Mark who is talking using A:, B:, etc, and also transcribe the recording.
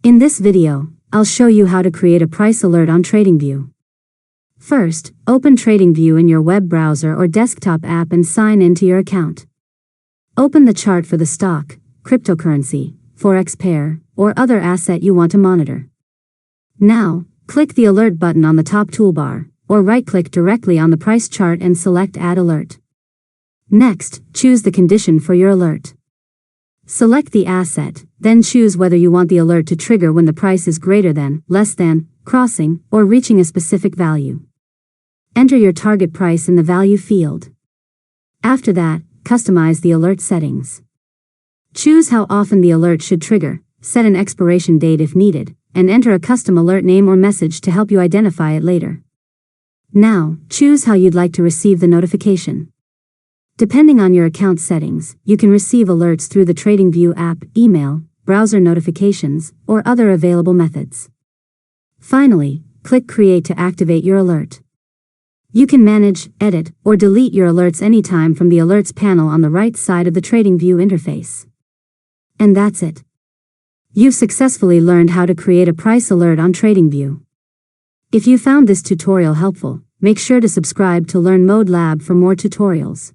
A: In this video, I'll show you how to create a price alert on Tradingview. First, open Tradingview in your web browser or desktop app and sign into your account. Open the chart for the stock, cryptocurrency, forex pair, or other asset you want to monitor. Now, click the Alert button on the top toolbar, or right-click directly on the price chart and select Add Alert. Next, choose the condition for your alert. Select the asset, then choose whether you want the alert to trigger when the price is greater than, less than, crossing, or reaching a specific value. Enter your target price in the value field. After that, customize the alert settings. Choose how often the alert should trigger, set an expiration date if needed, and enter a custom alert name or message to help you identify it later. Now, choose how you'd like to receive the notification. Depending on your account settings, you can receive alerts through the Tradingview app, email, browser notifications, or other available methods. Finally, click Create to activate your alert. You can manage, edit, or delete your alerts anytime from the Alerts panel on the right side of the Tradingview interface. And that's it. You've successfully learned how to create a price alert on Tradingview. If you found this tutorial helpful, make sure to subscribe to Learn Mode Lab for more tutorials.